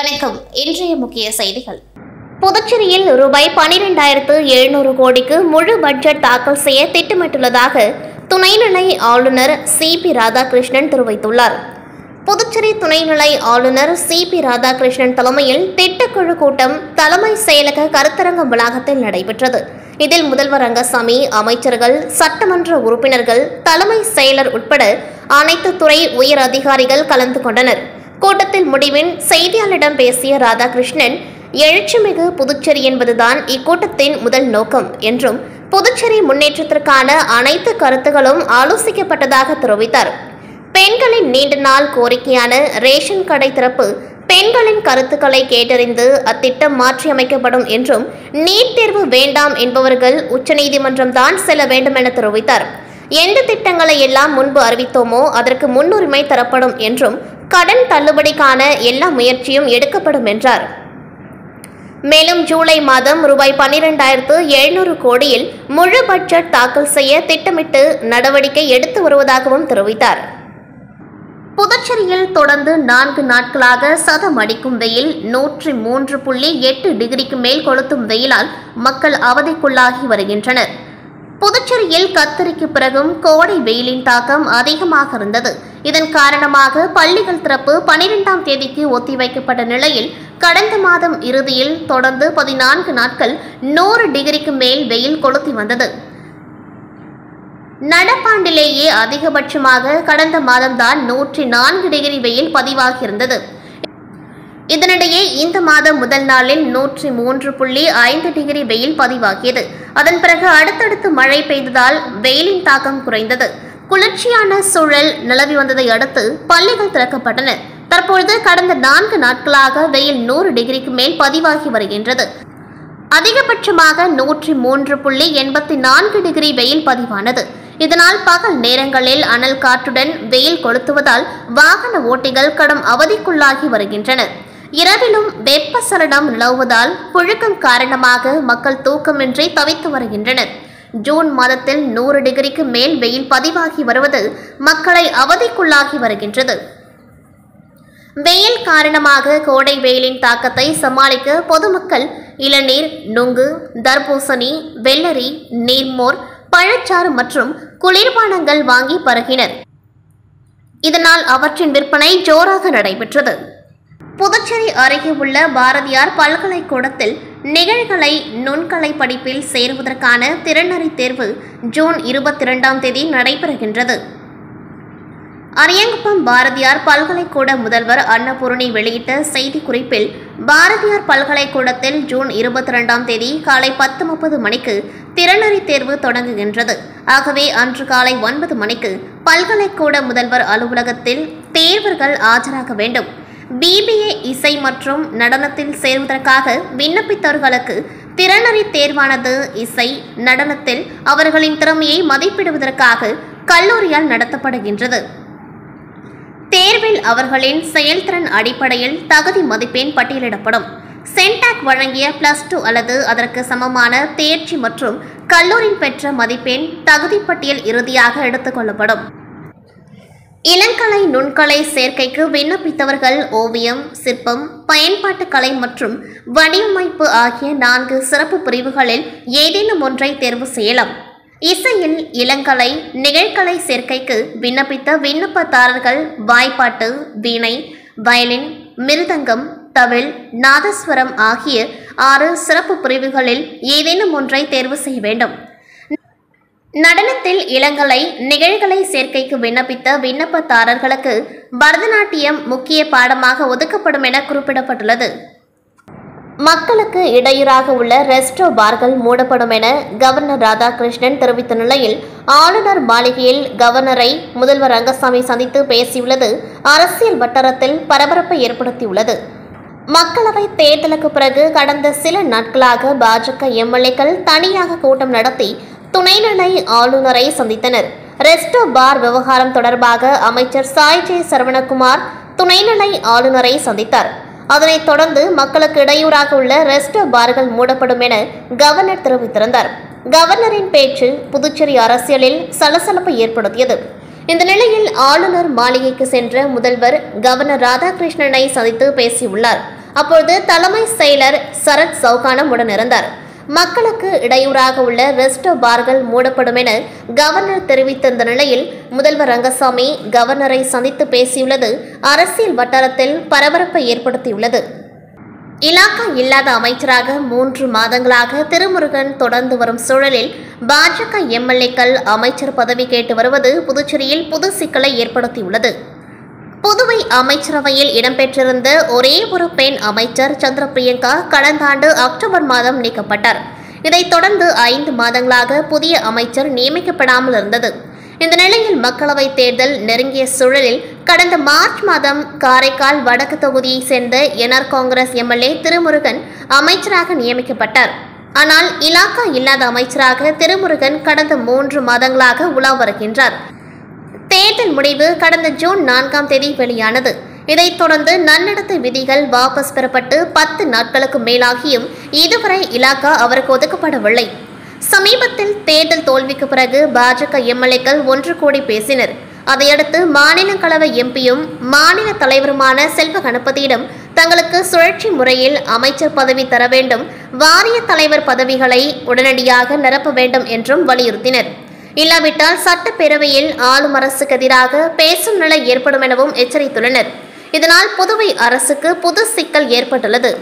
வணக்கம். இன்றைய முக்கிய செய்திகள். புதுச்சேரியில் ரூபாய் 12,700 கோடிக்கு முழு பட்ஜெட் தாக்கல் செய்ய திட்டமிட்டுள்ளதாக துணைநிலை ஆளுநர் சி.பி. ராதாகிருஷ்ணன் தெரிவித்துள்ளார். புதுச்சேரி துணைநிலை ஆளுநர் சி.பி. ராதாகிருஷ்ணன் தலைமையில் திட்டக்குழு கூட்டம் தலைமை செயலக கருத்தரங்கம் வளாகத்தில் நடைபெற்றது. இதில் முதல்வர் ரங்கசாமி, அமைச்சர்கள், சட்டமன்ற உறுப்பினர்கள், தலைமை செயலர் உட்பட அனைத்து துறை உயர் அதிகாரிகள் கலந்து கொண்டனர். கூட்டத்தில் முடிவின் செய்தியாளரிடம் பேசிய ராதாகிருஷ்ணன், எழுச்சிமிகு புதுச்சேரி என்பதுதான் இக்கூட்டத்தின் முதல் நோக்கம் என்றும் புதுச்சேரி முன்னேற்றத்திற்கான அனைத்து கருத்துகளும் ஆலோசிக்கப்பட்டதாக தெரிவித்தார். பெண்களின் நீண்ட நாள் கோரிக்கையான ரேஷன் கடை திறப்பு, பெண்களின் கருத்துக்களை கேட்டறிந்து அத்திட்டம் மாற்றியமைக்கப்படும் என்றும் நீட் தேர்வு வேண்டாம் என்பவர்கள் உச்சநீதிமன்றம் தான் செல்ல வேண்டும் என தெரிவித்தார். எந்த திட்டங்களை எல்லாம் முன்பு அறிவித்தோமோ அதற்கு முன்னுரிமை தரப்படும் என்றும் கடன் தள்ளுபடிக்கான எல்லா முயற்சியும் எடுக்கப்படும் என்றார். மேலும் ஜூலை மாதம் ரூபாய் 12,700 கோடியில் முழு பட்ஜெட் தாக்கல் செய்ய திட்டமிட்டு நடவடிக்கை எடுத்து வருவதாகவும் தெரிவித்தார். புதுச்சேரியில் தொடர்ந்து 4 நாட்களாக சதம் அடிக்கும் வெயில், 103.8 டிகிரிக்கு மேல் கொளுத்தும் வெயிலால் மக்கள் அவதிக்குள்ளாகி வருகின்றனர். புதுச்சேரியில் கத்தரிக்கு பிறகும் கோடை வெயிலின் தாக்கம் அதிகமாக இருந்தது. இதன் காரணமாக பள்ளிகள் திறப்பு 12ஆம் தேதிக்கு ஒத்திவைக்கப்பட்ட நிலையில் கடந்த மாதம் இறுதியில் தொடர்ந்து 14 நாட்கள் 100 டிகிரிக்கு மேல் வெயில் கொளுத்தி வந்தது. நடப்பாண்டிலேயே அதிகபட்சமாக கடந்த மாதம்தான் 104 டிகிரி வெயில் பதிவாகியிருந்தது. இதனிடையே இந்த மாதம் முதல் நாளில் 103.5 டிகிரி வெயில் பதிவாகியது. அதன் பிறகு அடுத்தடுத்து மழை பெய்ததால் வெயிலின் தாக்கம் குறைந்தது. குளிர்ச்சியான சூழல் நிலவி வந்ததை அடுத்து பள்ளிகள் திறக்கப்பட்டன. தற்பொழுது கடந்த 4 நாட்களாக வெயில் 100 டிகிரிக்கு மேல் பதிவாகி வருகின்றது. அதிகபட்சமாக 103.84 டிகிரி வெயில் பதிவானது. இதனால் பகல் நேரங்களில் அனல் காற்றுடன் வெயில் கொளுத்துவதால் வாகன ஓட்டிகள் கடும் அவதிக்குள்ளாகி வருகின்றனர். இரவிலும் வெப்பசலனம் நிலவுவதால் புழுக்கம் காரணமாக மக்கள் தூக்கமின்றி தவித்து வருகின்றனர். ஜூன் மாதத்தில் 100 டிகிரிக்கு மேல் வெயில் பதிவாகி வருவது மக்களை அவதிக்குள்ளாகி வருகின்றது. வெயில் காரணமாக கோடை வெயிலின் தாக்கத்தை சமாளிக்க பொதுமக்கள் இளநீர், நுங்கு, தர்பூசணி, வெள்ளரி, நீர்மோர், பழச்சாறு மற்றும் குளிர்பானங்கள் வாங்கி பருகினர். இதனால் அவற்றின் விற்பனை ஜோராக நடைபெற்றது. புதுச்சேரி அருகே உள்ள பாரதியார் பல்கலைக்கூடத்தில் நிகழ்கலை நுண்கலை படிப்பில் சேருவதற்கான திறனறி தேர்வு ஜூன் 22ஆம் தேதி நடைபெறுகின்றது. அரியாங்குப்பம் பாரதியார் பல்கலைக்கூட முதல்வர் அன்னபூரணி வெளியிட்ட செய்திக்குறிப்பில், பாரதியார் பல்கலைக்கூடத்தில் ஜூன் 22ஆம் தேதி காலை 10:30 மணிக்கு திறனறி தேர்வு தொடங்குகின்றது. ஆகவே அன்று காலை 9 மணிக்கு பல்கலைக்கூட முதல்வர் அலுவலகத்தில் தேர்வர்கள் ஆஜராக வேண்டும். BBA இசை மற்றும் நடனத்தில் சேருவதற்காக விண்ணப்பித்தவர்களுக்கு திறனறி தேர்வானது இசை, நடனத்தில் அவர்களின் திறமையை மதிப்பிடுவதற்காக கல்லூரியால் நடத்தப்படுகின்றது. தேர்வில் அவர்களின் செயல்திறன் அடிப்படையில் தகுதி மதிப்பெண் பட்டியலிடப்படும். சென்டாக் வழங்கிய +2 அல்லது அதற்கு சமமான தேர்ச்சி மற்றும் கல்லூரி பெற்ற மதிப்பெண் தகுதி பட்டியல் இறுதியாக எடுத்துக்கொள்ளப்படும். இளங்கலை நுண்கலை சேர்க்கைக்கு விண்ணப்பித்தவர்கள் ஓவியம், சிற்பம், பயன்பாட்டு கலை மற்றும் வடிவமைப்பு ஆகிய 4 சிறப்பு பிரிவுகளில் ஏதேனும் ஒன்றை தேர்வு செய்யலாம். இசையில் இளங்கலை, நிகழ்கலை சேர்க்கைக்கு விண்ணப்பித்த விண்ணப்பதாரர்கள் வாய்ப்பாட்டு, வீணை, வயலின், மிருதங்கம், தவில், நாதஸ்வரம் ஆகிய 6 சிறப்பு பிரிவுகளில் ஏதேனும் ஒன்றை தேர்வு செய்ய வேண்டும். நடனத்தில் இளங்கலை, நிகழ்கலை சேர்க்கைக்கு விண்ணப்பித்த விண்ணப்பதாரர்களுக்கு பரதநாட்டியம் முக்கிய பாடமாக ஒதுக்கப்படும் என குறிப்பிடப்பட்டுள்ளது. மக்களுக்கு இடையூறாக உள்ள ரெஸ்டோ பார்கள் மூடப்படும் என கவர்னர் ராதாகிருஷ்ணன் தெரிவித்த நிலையில், ஆளுநர் மாளிகையில் கவர்னரை முதல்வர் ரங்கசாமி சந்தித்து பேசியுள்ளது அரசியல் வட்டாரத்தில் பரபரப்பை ஏற்படுத்தியுள்ளது. மக்களவை தேர்தலுக்கு பிறகு கடந்த சில நாட்களாக பாஜக MLAக்கள் தனியாக கூட்டம் நடத்தி துணைநிலை ஆளுநரை சந்தித்தனர். ரெஸ்டோ பார் விவகாரம் தொடர்பாக அமைச்சர் சாய் ஜே சரவணகுமார் துணைநிலை ஆளுநரை சந்தித்தார். அதனைத் தொடர்ந்து மக்களுக்கு இடையூறாக உள்ள ரெஸ்டோ பார்கள் மூடப்படும் என கவர்னர் தெரிவித்திருந்தார். கவர்னரின் பேச்சு புதுச்சேரி அரசியலில் சலசலப்பை ஏற்படுத்தியது. இந்த நிலையில் ஆளுநர் மாளிகைக்கு சென்ற முதல்வர் கவர்னர் ராதாகிருஷ்ணனை சந்தித்து பேசியுள்ளார். அப்பொழுது தலைமை செயலர் சரத் சௌகானம் உடனிருந்தார். மக்களுக்கு இடையூறாக உள்ள ரெஸ்டோ பார்கள் மூடப்படும் என கவர்னர் தெரிவித்திருந்த நிலையில் முதல்வர் ரங்கசாமி கவர்னரை சந்தித்து பேசியுள்ளது அரசியல் வட்டாரத்தில் பரபரப்பை ஏற்படுத்தியுள்ளது. இலாக்கா இல்லாத அமைச்சராக 3 மாதங்களாக திருமுருகன் தொடர்ந்து வரும் சூழலில் பாஜக எம்எல்ஏக்கள் அமைச்சர் பதவி கேட்டு வருவது புதுச்சேரியில் புது சிக்கலை ஏற்படுத்தியுள்ளது. புதுவை அமைச்சரவையில் இடம்பெற்றிருந்த ஒரே ஒரு பெண் அமைச்சர் சந்திர பிரியங்கா கடந்த ஆண்டு அக்டோபர் மாதம் நீக்கப்பட்டார். இதைத் தொடர்ந்து 5 மாதங்களாக புதிய அமைச்சர் நியமிக்கப்படாமல் இருந்தது. இந்த நிலையில் மக்களவைத் தேர்தல் நெருங்கிய சூழலில் கடந்த மார்ச் மாதம் காரைக்கால் வடக்கு தொகுதியைச் சேர்ந்த என்ஆர் காங்கிரஸ் எம்எல்ஏ திருமுருகன் அமைச்சராக நியமிக்கப்பட்டார். ஆனால் இலாக்கா இல்லாத அமைச்சராக திருமுருகன் கடந்த 3 மாதங்களாக உலா வருகின்றார். தேர்தல் முடிவு கடந்த ஜூன் 4ஆம் தேதி வெளியானது. இதைத் தொடர்ந்து நன்னடத்தை விதிகள் வாபஸ் பெறப்பட்டு 10 நாட்களுக்கு மேலாகியும் இதுவரை இலாக்கா அவருக்கு ஒதுக்கப்படவில்லை. சமீபத்தில் தேர்தல் தோல்விக்கு பிறகு பாஜக எம்எல்ஏக்கள் ஒன்று கூடி பேசினர். அதையடுத்து மாநிலங்களவை எம்பியும் மாநில தலைவருமான செல்வ கணபதியிடம் தங்களுக்கு சுழற்சி முறையில் அமைச்சர் பதவி தர வேண்டும், வாரிய தலைவர் பதவிகளை உடனடியாக நிரப்ப வேண்டும் என்றும் வலியுறுத்தினர். இல்லாவிட்டால் சட்டப்பேரவையில் ஆளும் அரசுக்கு எதிராக பேசும் நிலை ஏற்படும் எனவும் எச்சரித்துள்ளனர். இதனால் புதுவை அரசுக்கு புது சிக்கல் ஏற்பட்டுள்ளது.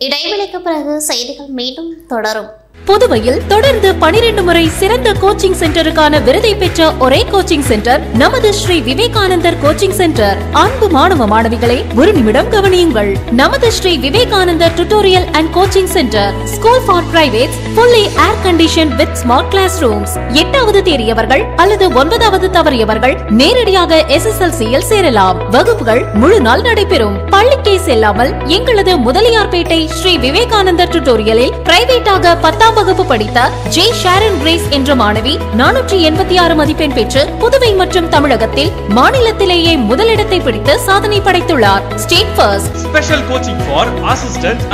இடைவெளிக்கு பிறகு செய்திகள் மீண்டும் தொடரும். புதுவையில் தொடர்ந்து 12 முறை சிறந்த கோச்சிங் சென்டருக்கான விருதை பெற்ற ஒரே கோச்சிங் சென்டர் நமது ஸ்ரீ விவேகானந்தர் கோச்சிங் சென்டர். அன்பு மாணவ மாணவிகளை ஒரு நிமிடம் கவனியுங்கள். நமது Shri Vivekanandar tutorial and coaching centre school for privates, fully air conditioned with smart classrooms. 8வது தேறியவர்கள் அல்லது 9வது தவறியவர்கள் நேரடியாக SSLC-யில் சேரலாம். வகுப்புகள் முழு நாள் நடைபெறும். பள்ளிக்கே செல்லாமல் எங்களது முதலியார்பேட்டை ஸ்ரீ விவேகானந்தர் டியூட்டோரியலில் பிரைவேட்டாக 10ஆம் வகுப்பு படித்த ஜே ஷாரன் கிரேஸ் என்ற மாணவி 486 மதிப்பெண் பெற்று புதுவை மற்றும் தமிழகத்தில் மாநிலத்திலேயே முதலிடத்தை பிடித்து சாதனை படைத்துள்ளார். State first. Special coaching for assistant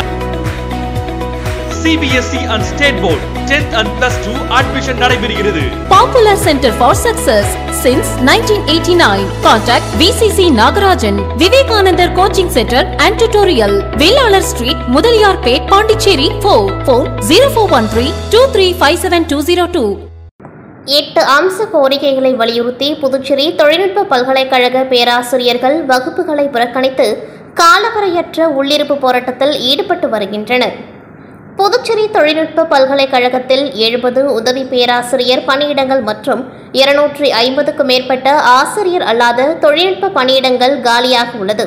CBSE and State Board 10th and +2 admission நடைபெறுகிறது. Popular Center for Success since 1989. Contact VCC Nagarajan. Vivekanandar coaching centre and tutorial. Vellalar street, Mudaliarpet, Pondicherry. Phone 0413235702. 8 அம்ச கோரிக்கைகளை வலியுறுத்தி புதுச்சேரி தொழில்நுட்ப பல்கலைக்கழக பேராசிரியர்கள் வகுப்புகளை புறக்கணித்து காலவரையற்ற உள்ளிருப்பு போராட்டத்தில் ஈடுபட்டு வருகின்றனர். புதுச்சேரி தொழில்நுட்ப பல்கலைக்கழகத்தில் 70 உதவி பேராசிரியர் பணியிடங்கள் மற்றும் 250க்கும் மேற்பட்ட ஆசிரியர் அல்லாத தொழில்நுட்ப பணியிடங்கள் காலியாக உள்ளது.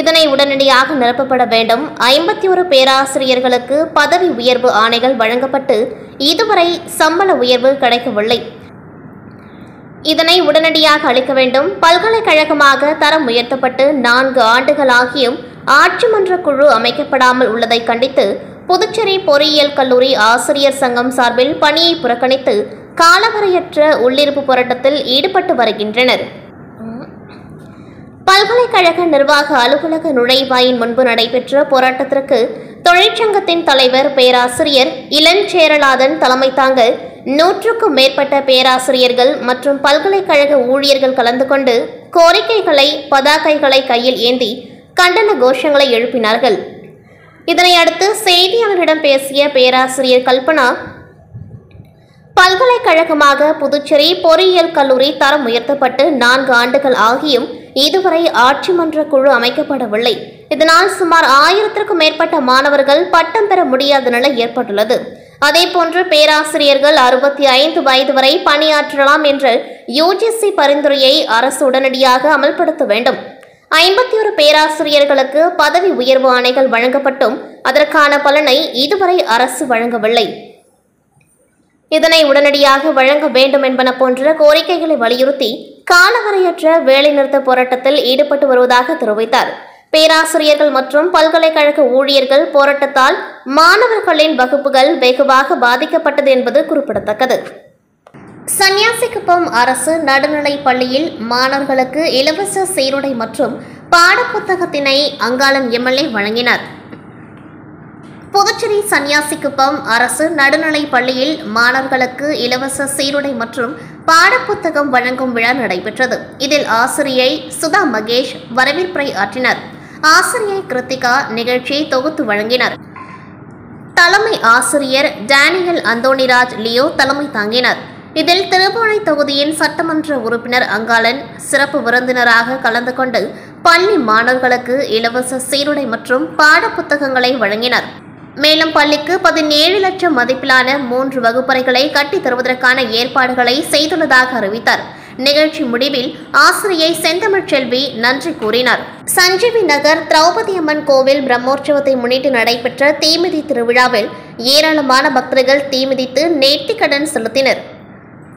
இதனை உடனடியாக நிரப்பப்பட வேண்டும். 51 பேராசிரியர்களுக்கு பதவி உயர்வு ஆணைகள் வழங்கப்பட்டு இதுவரை சம்பள உயர்வு கிடைக்கவில்லை. இதனை உடனடியாக அளிக்க வேண்டும். பல்கலைக்கழகமாக தரம் உயர்த்தப்பட்டு 4 ஆண்டுகளாகியும் ஆட்சி மன்ற குழு அமைக்கப்படாமல் உள்ளதை கண்டித்து புதுச்சேரி பொறியியல் கல்லூரி ஆசிரியர் சங்கம் சார்பில் பணியை புறக்கணித்து காலவரையற்ற உள்ளிருப்பு போராட்டத்தில் ஈடுபட்டு வருகின்றனர். பல்கலைக்கழக நிர்வாக அலுவலக நுழைவாயின் முன்பு நடைபெற்ற போராட்டத்திற்கு தொழிற்சங்கத்தின் தலைவர் பேராசிரியர் இளஞ்சேரலாதன் தலைமை தாங்க 100க்கும் மேற்பட்ட பேராசிரியர்கள் மற்றும் பல்கலைக்கழக ஊழியர்கள் கலந்து கொண்டு கோரிக்கைகளை, பதாகைகளை கையில் ஏந்தி கண்டன கோஷங்களை எழுப்பினார்கள். இதனை அடுத்து செய்தியாளர்களிடம் பேசிய பேராசிரியர் கல்பனா, பல்கலைக்கழகமாக புதுச்சேரி பொறியியல் கல்லூரி தரம் உயர்த்தப்பட்டு 4 ஆண்டுகள் ஆகியும் இதுவரை ஆட்சி மன்ற குழு அமைக்கப்படவில்லை. இதனால் சுமார் 1000க்கும் மேற்பட்ட மாணவர்கள் பட்டம் பெற முடியாத நிலை ஏற்பட்டுள்ளது. அதேபோன்று பேராசிரியர்கள் 65 வயது வரை பணியாற்றலாம் என்ற UGC பரிந்துரையை அரசு உடனடியாக அமல்படுத்த வேண்டும். 51 பேராசிரியர்களுக்கு பதவி உயர்வு ஆணைகள் வழங்கப்பட்டும் அதற்கான பலனை இதுவரை அரசு வழங்கவில்லை. இதனை உடனடியாக வழங்க வேண்டும் என்பன போன்ற கோரிக்கைகளை வலியுறுத்தி காலவரையற்ற வேலைநிறுத்த போராட்டத்தில் ஈடுபட்டு வருவதாக தெரிவித்தார். பேராசிரியர்கள் மற்றும் பல்கலைக்கழக ஊழியர்கள் போராட்டத்தால் மாணவர்களின் வகுப்புகள் வெகுவாக பாதிக்கப்பட்டது என்பது குறிப்பிடத்தக்கது. சன்னியாசிக்குப்பம் அரசு நடுநிலைப் பள்ளியில் மாணவர்களுக்கு இலவச சீருடை மற்றும் பாடப்புத்தகத்தினை அங்காளன் எம்எல்ஏ வழங்கினார். புதுச்சேரி சன்னியாசிக்குப்பம் அரசு நடுநிலைப் பள்ளியில் மாணவர்களுக்கு இலவச சீருடை மற்றும் பாடப்புத்தகம் வழங்கும் விழா நடைபெற்றது. இதில் ஆசிரியை சுதா மகேஷ் வரவேற்புரை ஆற்றினார். ஆசிரியை கிருத்திகா நிகழ்ச்சியை தொகுத்து வழங்கினர். தலைமை ஆசிரியர் டேனியல் அந்தோணிராஜ் லியோ தலைமை தாங்கினார். இதில் திருபுவனை தொகுதியின் சட்டமன்ற உறுப்பினர் அங்காளன் சிறப்பு விருந்தினராக கலந்து கொண்டு பள்ளி மாணவர்களுக்கு இலவச சீருடை மற்றும் பாடப்புத்தகங்களை வழங்கினார். மேலும் பள்ளிக்கு 17 லட்சம் மதிப்பிலான 3 வகுப்பறைகளை கட்டித் தருவதற்கான ஏற்பாடுகளை செய்துள்ளதாக அறிவித்தார். நிகழ்ச்சி முடிவில் ஆசிரியை செந்தமிழ் செல்வி நன்றி கூறினார். சஞ்சீவி நகர் திரௌபதி அம்மன் கோவில் பிரம்மோற்சவத்தை முன்னிட்டு நடைபெற்ற தீமிதி திருவிழாவில் ஏராளமான பக்தர்கள் தீமிதித்து நேர்த்திக்கடன் செலுத்தினர்.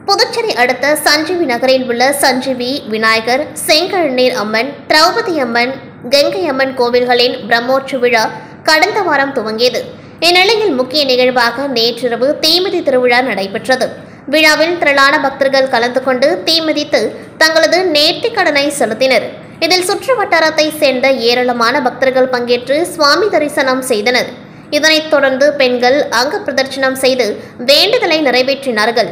புதுச்சேரி அடுத்த சஞ்சீவி நகரில் உள்ள சஞ்சீவி விநாயகர், செங்கழநீர் அம்மன், திரௌபதி அம்மன், கங்கை அம்மன் கோவில்களின் பிரம்மோற்சவ விழா கடந்த வாரம் துவங்கியது. இந்நிலையில் முக்கிய நிகழ்வாக நேற்றிரவு தீமிதி திருவிழா நடைபெற்றது. விழாவில் திரளான பக்தர்கள் கலந்து கொண்டு தீமிதித்து தங்களது நேர்த்திக் கடனை செலுத்தினர். இதில் சுற்று வட்டாரத்தை சேர்ந்த ஏராளமான பக்தர்கள் பங்கேற்று சுவாமி தரிசனம் செய்தனர். இதனைத் தொடர்ந்து பெண்கள் அங்க பிரதட்சணம் செய்து வேண்டுதலை நிறைவேற்றினார்கள்.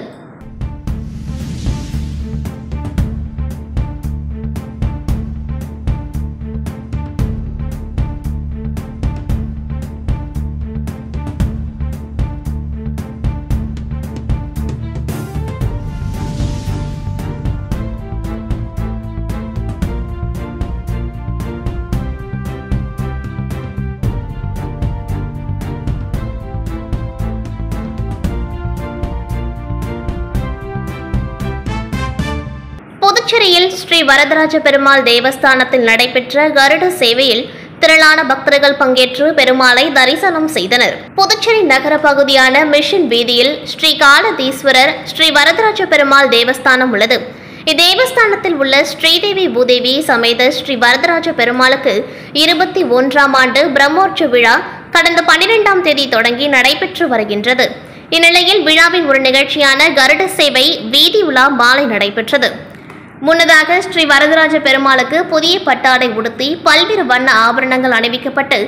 புதுச்சேரியில் ஸ்ரீ வரதராஜ பெருமாள் தேவஸ்தானத்தில் நடைபெற்ற கருட சேவையில் திரளான பக்தர்கள் பங்கேற்று பெருமாளை தரிசனம் செய்தனர். புதுச்சேரி நகர பகுதியான மிஷன் வீதியில் ஸ்ரீ காலதீஸ்வரர் ஸ்ரீ வரதராஜ பெருமாள் தேவஸ்தானம் உள்ளது. இத்தேவஸ்தானத்தில் உள்ள ஸ்ரீதேவி பூதேவி சமேத ஸ்ரீ வரதராஜ பெருமாளுக்கு 21ஆம் ஆண்டு பிரம்மோற்சவ விழா கடந்த 12ஆம் தேதி தொடங்கி நடைபெற்று வருகின்றது. இந்நிலையில் விழாவின் ஒரு நிகழ்ச்சியான கருட சேவை வீதி உலா மாலை நடைபெற்றது. முன்னதாக ஸ்ரீ வரதராஜ பெருமாளுக்கு புதிய பட்டாடை உடுத்தி பல்வேறு வண்ண ஆபரணங்கள் அணிவிக்கப்பட்டு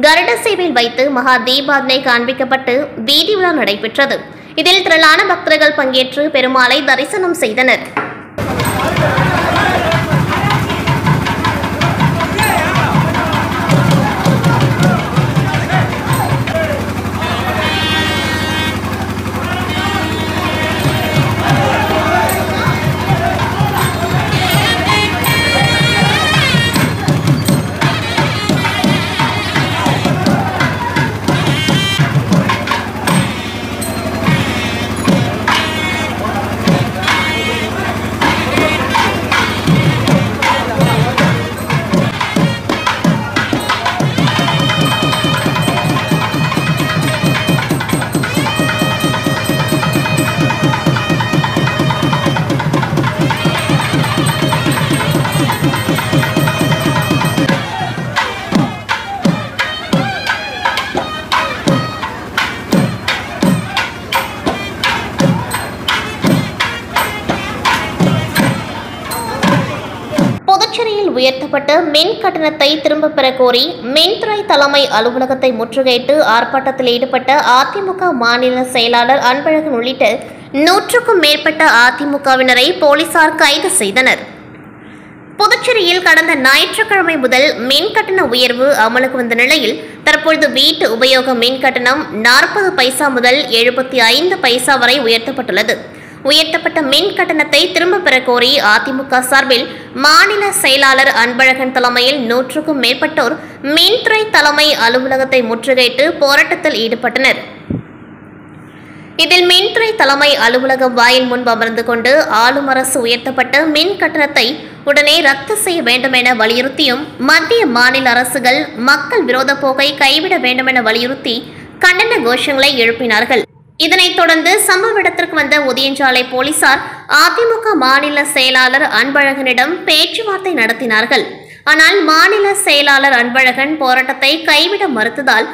கருட சேவையில் வைத்து மகா தீபாவளி காண்பிக்கப்பட்டு வீதி உலா நடைபெற்றது. இதில் திரளான பக்தர்கள் பங்கேற்று பெருமாளை தரிசனம் செய்தனர். புதுச்சேரியில் உயர்த்தப்பட்ட மின் கட்டணத்தை திரும்பப் பெற கோரி மின்துறை தலைமை அலுவலகத்தை முற்றுகையிட்டு ஆர்ப்பாட்டத்தில் ஈடுபட்ட அதிமுக மாநில செயலாளர் அன்பழகன் உள்ளிட்ட 100க்கும் மேற்பட்ட அதிமுகவினரை போலீசார் கைது செய்தனர். புதுச்சேரியில் கடந்த ஞாயிற்றுக்கிழமை முதல் மின் கட்டண உயர்வு அமலுக்கு வந்த நிலையில் தற்பொழுது வீட்டு உபயோக மின் கட்டணம் 40 பைசா முதல் 75 பைசா வரை உயர்த்தப்பட்டுள்ளது. உயர்த்தப்பட்ட மின் கட்டணத்தை திரும்பப் பெற கோரி அதிமுக சார்பில் மாநில செயலாளர் அன்பழகன் தலைமையில் 100க்கும் மேற்பட்டோர் மின்துறை தலைமை அலுவலகத்தை முற்றுகையிட்டு போராட்டத்தில் ஈடுபட்டனர். இதில் மின்துறை தலைமை அலுவலகம் வாயில் முன்பு அமர்ந்து கொண்டு ஆளும் அரசு உயர்த்தப்பட்ட மின் கட்டணத்தை உடனே ரத்து செய்ய வேண்டும் என வலியுறுத்தியும் மத்திய மாநில அரசுகள் மக்கள் விரோத போக்கை கைவிட வேண்டும் என வலியுறுத்தி கண்டன கோஷங்களை எழுப்பினார்கள். இதனைத் தொடர்ந்து சம்பவ இடத்திற்கு வந்த உதயஞ்சாலை போலீசார் அதிமுக மாநில செயலாளர் அன்பழகனிடம் பேச்சுவார்த்தை நடத்தினார்கள். ஆனால் மாநில செயலாளர் அன்பழகன் போராட்டத்தை கைவிட மறுத்ததால்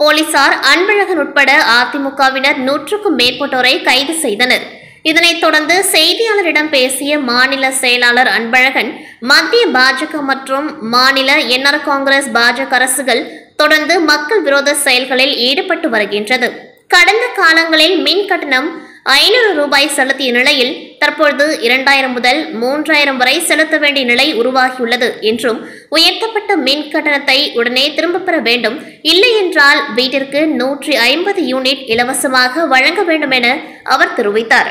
போலீசார் அன்பழகன் உட்பட அதிமுகவினர் 100க்கும் மேற்பட்டோரை கைது செய்தனர். இதனைத் தொடர்ந்து செய்தியாளரிடம் பேசிய மாநில செயலாளர் அன்பழகன் மத்திய பாஜக மற்றும் மாநில என்ஆர் காங்கிரஸ் பாஜக அரசுகள் தொடர்ந்து மக்கள் விரோத செயல்களில் ஈடுபட்டு வருகின்றது. கடந்த காலங்களில் மின் கட்டணம் 500 ரூபாய் செலுத்திய நிலையில் தற்பொழுது 2000 முதல் 3000 வரை செலுத்த வேண்டிய நிலை உருவாகியுள்ளது என்றும் உயர்த்தப்பட்ட மின் கட்டணத்தை உடனே திரும்பப் பெற வேண்டும், இல்லை என்றால் வீட்டிற்கு 150 யூனிட் இலவசமாக வழங்க வேண்டும் என அவர் தெரிவித்தார்.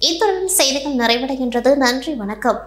இத்துடன் செய்திகள் நிறைவடைகின்றது. நன்றி, வணக்கம்.